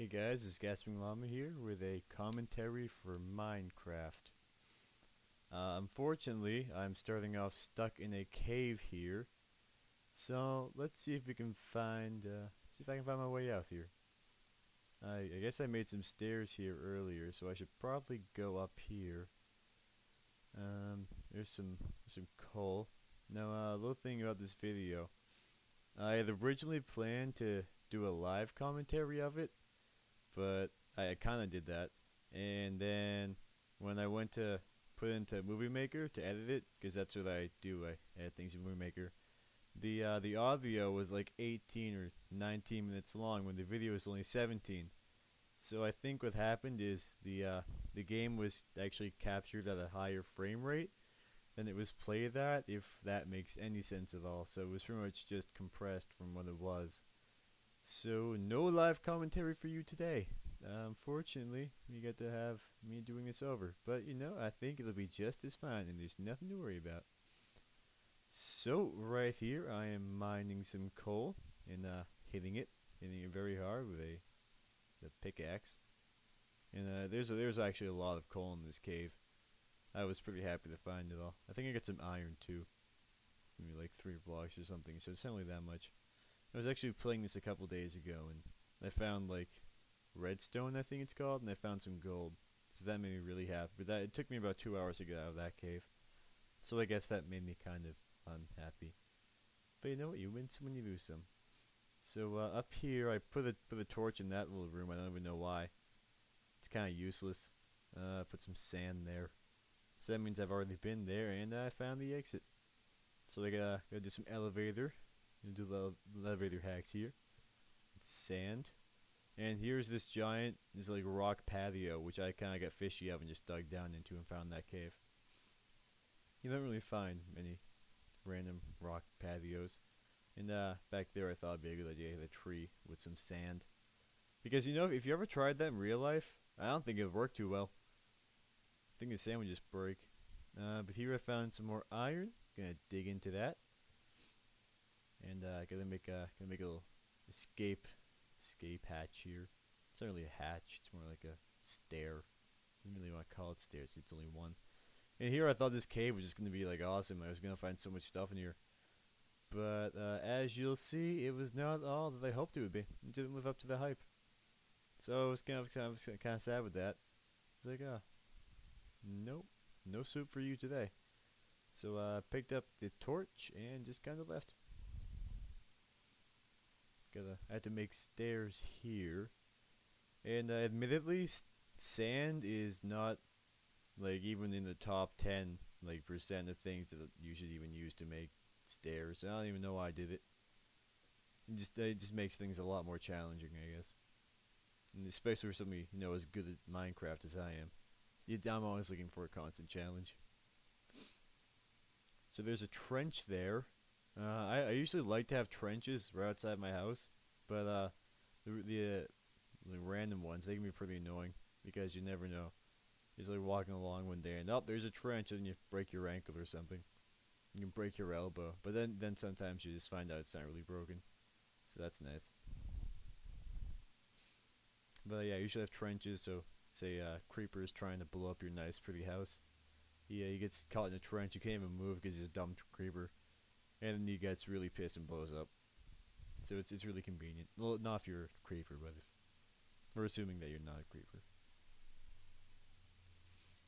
Hey guys, it's Gasping Llama here with a commentary for Minecraft. Unfortunately, I'm starting off stuck in a cave here, so let's see if we can see if I can find my way out here. I guess I made some stairs here earlier, so I should probably go up here. There's some coal. Now, a little thing about this video. I had originally planned to do a live commentary of it, but I kind of did that. And then when I went to put it into Movie Maker to edit it, because that's what I do, I edit things in Movie Maker. The audio was like 18 or 19 minutes long when the video was only 17. So I think what happened is the game was actually captured at a higher frame rate than it was played at, if that makes any sense at all. So it was pretty much just compressed from what it was. So no live commentary for you today. Unfortunately, you get to have me doing this over. But you know, I think it'll be just as fine and there's nothing to worry about. So right here I am mining some coal and hitting it very hard with the pickaxe. And there's actually a lot of coal in this cave. I was pretty happy to find it all. I think I got some iron too. Maybe like 3 blocks or something, so it's not really that much. I was actually playing this a couple days ago and I found like redstone, I think it's called, and I found some gold. So that made me really happy. But it took me about 2 hours to get out of that cave. So I guess that made me kind of unhappy. But you know what? You win some when you lose some. So up here, I put a torch in that little room. I don't even know why. It's kind of useless. Put some sand there. So that means I've already been there, and I found the exit. So I gotta do some elevator. Do the elevator hacks here. It's sand. And here's this like rock patio, which I kind of got fishy of and just dug down into and found that cave. You don't really find many random rock patios. And back there I thought it'd be a good idea to hit a tree with some sand. Because you know, if you ever tried that in real life, I don't think it'd work too well. I think the sand would just break. But here I found some more iron. Gonna dig into that. And gonna make a little escape hatch here. It's not really a hatch, it's more like a stair. I don't really want to call it stairs, it's only one. And here I thought this cave was just going to be like awesome. I was going to find so much stuff in here. But as you'll see, it was not all that I hoped it would be. It didn't live up to the hype. So I was kind of sad with that. It's like, nope, no soup for you today. So I picked up the torch and just kind of left. I had to make stairs here. And admittedly, sand is not like even in the top 10 like percent of things that you should even use to make stairs. I don't even know why I did it. It just makes things a lot more challenging, I guess. And especially for somebody as good at Minecraft as I am. I'm always looking for a constant challenge. So there's a trench there. I usually like to have trenches right outside my house, but the random ones, they can be pretty annoying because you never know. He's like walking along one day and there's a trench and you break your ankle or something. You can break your elbow, but then sometimes you just find out it's not really broken. So that's nice. But yeah, you should have trenches, so say creeper is trying to blow up your nice pretty house. He gets caught in a trench, you can't even move because he's a dumb creeper. And then he gets really pissed and blows up. So it's really convenient. Well, not if you're a creeper, but if we're assuming that you're not a creeper.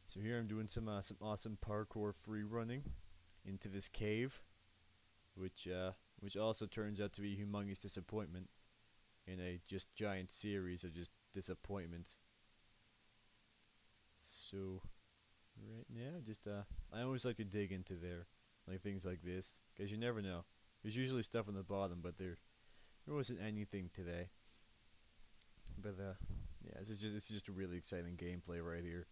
So here I'm doing some awesome parkour free running into this cave, which also turns out to be a humongous disappointment in a just giant series of just disappointments. So right now, just I always like to dig into there, like things like this, because you never know. There's usually stuff on the bottom, but there wasn't anything today. But yeah, it's just a really exciting gameplay right here.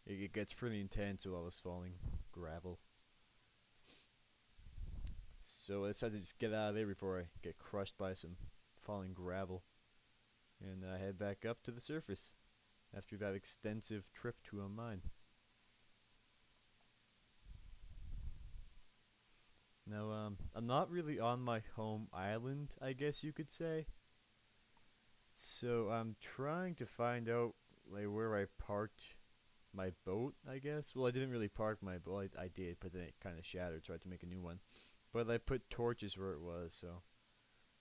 It gets pretty intense with all this falling gravel. So I decided to just get out of there before I get crushed by some falling gravel. And I head back up to the surface after that extensive trip to a mine. Now, I'm not really on my home island, I guess you could say. So I'm trying to find out like where I parked my boat, I guess. Well, I didn't really park my boat. I did, but then it kind of shattered, so I had to make a new one. But I put torches where it was, so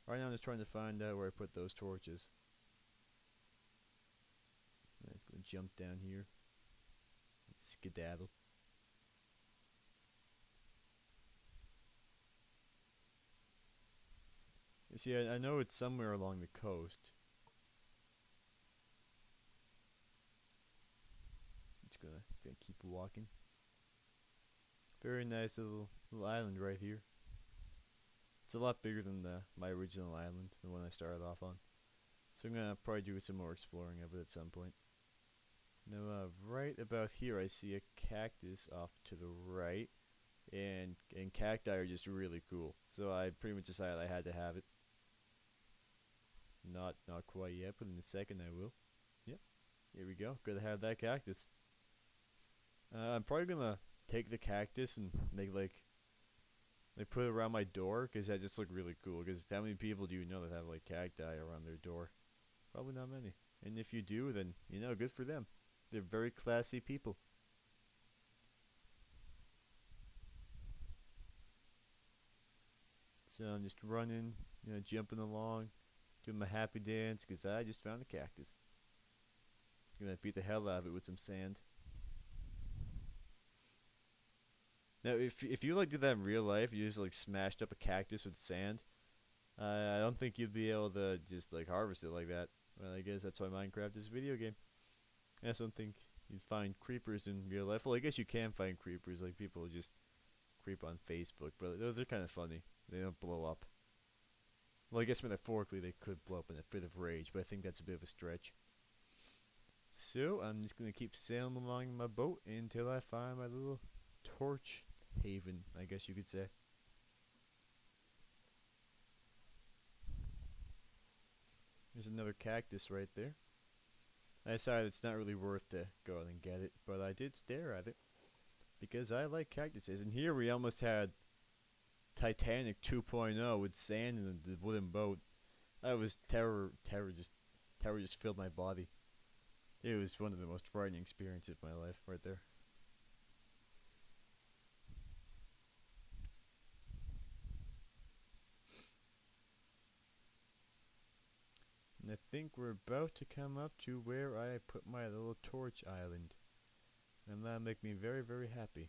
right now I'm just trying to find out where I put those torches. Let's go jump down here. Let's skedaddle. You see, I know it's somewhere along the coast. It's gonna keep walking. Very nice little island right here. It's a lot bigger than my original island, the one I started off on. So I'm gonna probably do some more exploring of it at some point. Now, right about here, I see a cactus off to the right, and cacti are just really cool. So I pretty much decided I had to have it. Not quite yet, but in a second I will. Yep, here we go. Gotta have that cactus. I'm probably gonna take the cactus and make like put it around my door, because that just look really cool. Because how many people do you know that have like cacti around their door? Probably not many. And if you do, then you know, good for them. They're very classy people. So I'm just running, jumping along, doing my happy dance, because I just found a cactus. I'm gonna beat the hell out of it with some sand. Now, if you like did that in real life, you just like smashed up a cactus with sand. I don't think you'd be able to just like harvest it like that. Well, I guess that's why Minecraft is a video game. I just don't think you'd find creepers in real life. Well, I guess you can find creepers, like people just creep on Facebook, but those are kind of funny. They don't blow up. Well, I guess metaphorically they could blow up in a fit of rage, but I think that's a bit of a stretch. So I'm just gonna keep sailing along my boat until I find my little torch haven, I guess you could say. There's another cactus right there. I decided it's not really worth to go out and get it, but I did stare at it because I like cactuses. And here we almost had Titanic 2.0 with sand in the wooden boat. That was terror just filled my body. It was one of the most frightening experiences of my life right there. And I think we're about to come up to where I put my little torch island. And that'll make me very, very happy.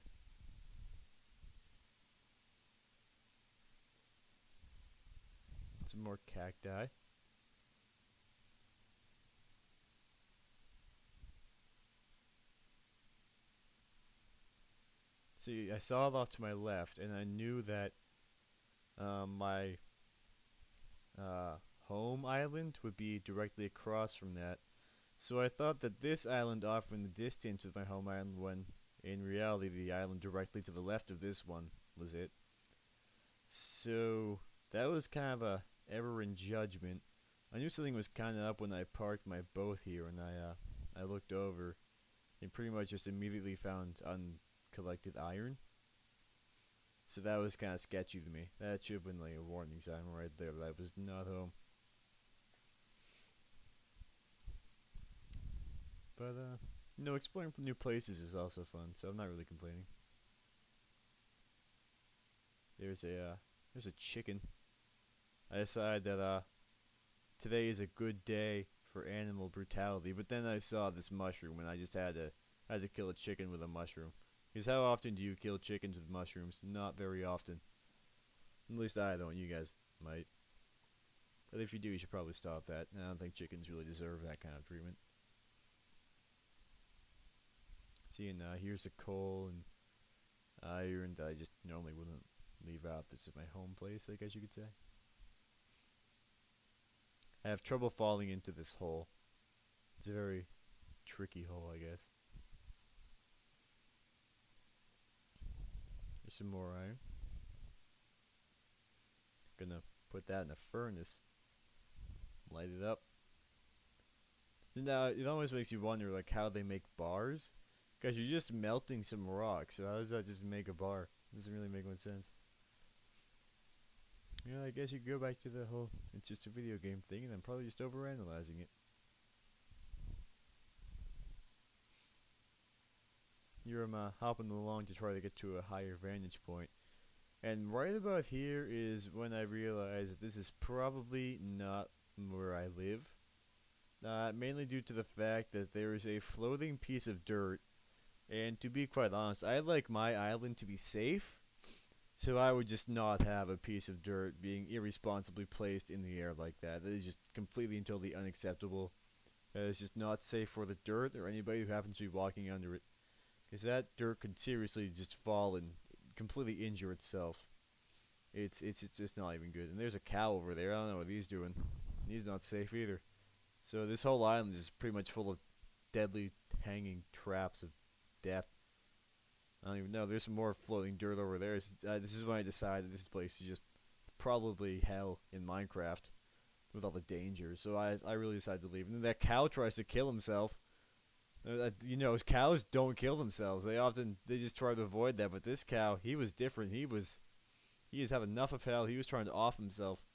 Some more cacti. See, I saw it off to my left, and I knew that my home island would be directly across from that. So I thought that this island off in the distance was my home island, when in reality the island directly to the left of this one was it. So that was kind of a error in judgment. I knew something was kind of up when I parked my boat here, and I looked over and pretty much just immediately found uncollected iron. So that was kind of sketchy to me. That should have been like a warning sign right there that I was not home. But exploring new places is also fun, so I'm not really complaining. There's a chicken. I decided that today is a good day for animal brutality, but then I saw this mushroom and I just had to kill a chicken with a mushroom. Because how often do you kill chickens with mushrooms? Not very often. At least I don't. You guys might. But if you do, you should probably stop that. I don't think chickens really deserve that kind of treatment. See, and here's the coal and iron that I just normally wouldn't leave out. This is my home place, I guess you could say. I have trouble falling into this hole. It's a very tricky hole, I guess. There's some more iron. Gonna put that in a furnace. Light it up. So now, it always makes you wonder, like, how they make bars. Because you're just melting some rock, so how does that just make a bar? It doesn't really make much sense. You know, I guess you could go back to the whole it's just a video game thing, and I'm probably just overanalyzing it. Here I'm hopping along to try to get to a higher vantage point. And right about here is when I realize that this is probably not where I live. Mainly due to the fact that there is a floating piece of dirt. And to be quite honest, I like my island to be safe. So I would just not have a piece of dirt being irresponsibly placed in the air like that. That is just completely and totally unacceptable. It's just not safe for the dirt or anybody who happens to be walking under it. Because that dirt could seriously just fall and completely injure itself. It's just not even good. And there's a cow over there. I don't know what he's doing. He's not safe either. So this whole island is pretty much full of deadly hanging traps of death. I don't even know. There's some more floating dirt over there. This is when I decided this place is just probably hell in Minecraft with all the dangers. So I really decided to leave. And then that cow tries to kill himself. You know, cows don't kill themselves. They just try to avoid that. But this cow, he was different. He has had enough of hell. He was trying to off himself.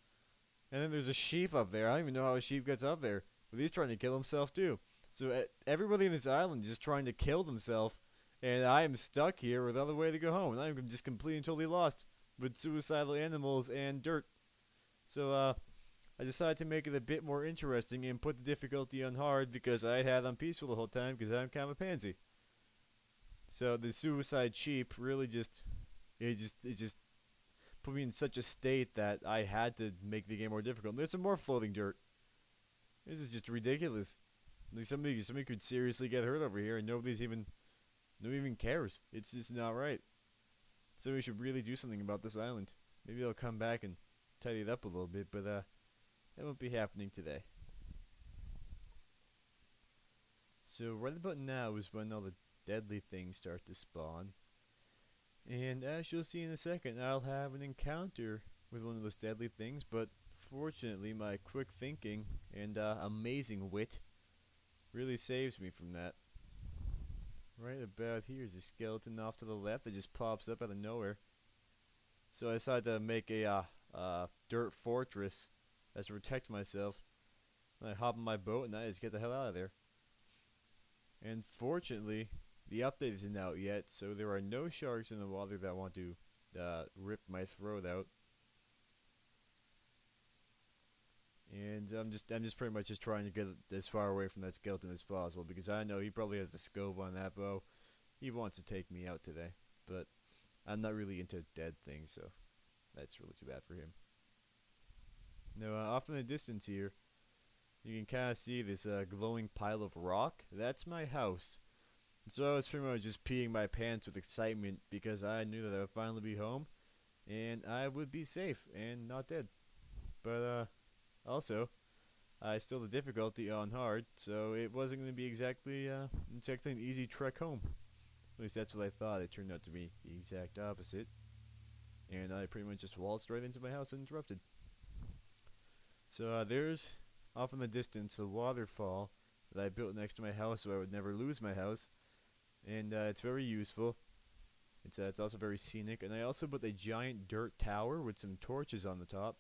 And then there's a sheep up there. I don't even know how a sheep gets up there. But he's trying to kill himself too. So everybody in this island is just trying to kill themselves. And I am stuck here without a way to go home. And I'm just completely and totally lost with suicidal animals and dirt. So I decided to make it a bit more interesting and put the difficulty on hard because I had on peaceful the whole time because I'm kind of a pansy. So the suicide sheep really it just put me in such a state that I had to make the game more difficult. There's some more floating dirt. This is just ridiculous. Like somebody could seriously get hurt over here and nobody even cares. It's just not right. So we should really do something about this island. Maybe I'll come back and tidy it up a little bit, but that won't be happening today. So right about now is when all the deadly things start to spawn. And as you'll see in a second, I'll have an encounter with one of those deadly things, but fortunately my quick thinking and amazing wit really saves me from that. Right about here is a skeleton off to the left that just pops up out of nowhere. So I decided to make a dirt fortress as to protect myself. And I hop on my boat and I just get the hell out of there. And fortunately, the update isn't out yet, so there are no sharks in the water that want to rip my throat out. And I'm just pretty much just trying to get as far away from that skeleton as possible because I know he probably has the scope on that bow. He wants to take me out today, but I'm not really into dead things, so that's really too bad for him. Now, off in the distance here, you can kind of see this glowing pile of rock. That's my house. So I was pretty much just peeing my pants with excitement because I knew that I would finally be home and I would be safe and not dead. But also, I still had the difficulty on hard, so it wasn't going to be exactly an easy trek home. At least that's what I thought. It turned out to be the exact opposite. And I pretty much just waltzed right into my house uninterrupted. So there's, off in the distance, a waterfall that I built next to my house so I would never lose my house. And it's very useful. It's also very scenic. And I also built a giant dirt tower with some torches on the top.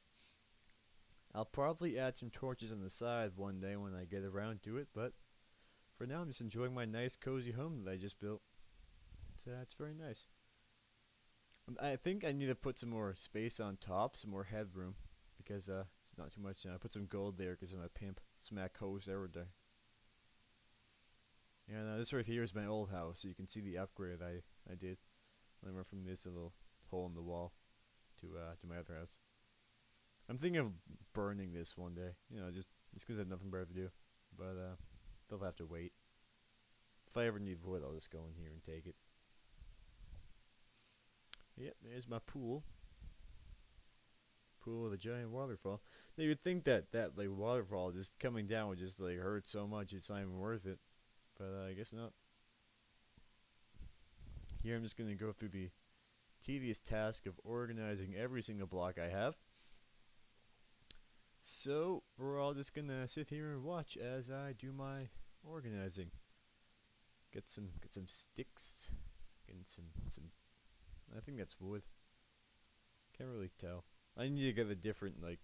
I'll probably add some torches on the side one day when I get around to it, but for now I'm just enjoying my nice cozy home that I just built. It's very nice. I think I need to put some more space on top, some more headroom, because it's not too much now. I put some gold there because I'm a pimp. Smack hose every day. And this right here is my old house, so you can see the upgrade I did. I went from this little hole in the wall to my other house. I'm thinking of burning this one day, you know, just because I have nothing better to do. But they'll have to wait. If I ever need wood, I'll just go in here and take it. Yep, there's my pool. Pool with a giant waterfall. Now you'd think that like waterfall just coming down would just like hurt so much it's not even worth it, but I guess not. Here I'm just gonna go through the tedious task of organizing every single block I have. So we're all just gonna sit here and watch as I do my organizing. Get some sticks. Get some. I think that's wood. Can't really tell. I need to get a different like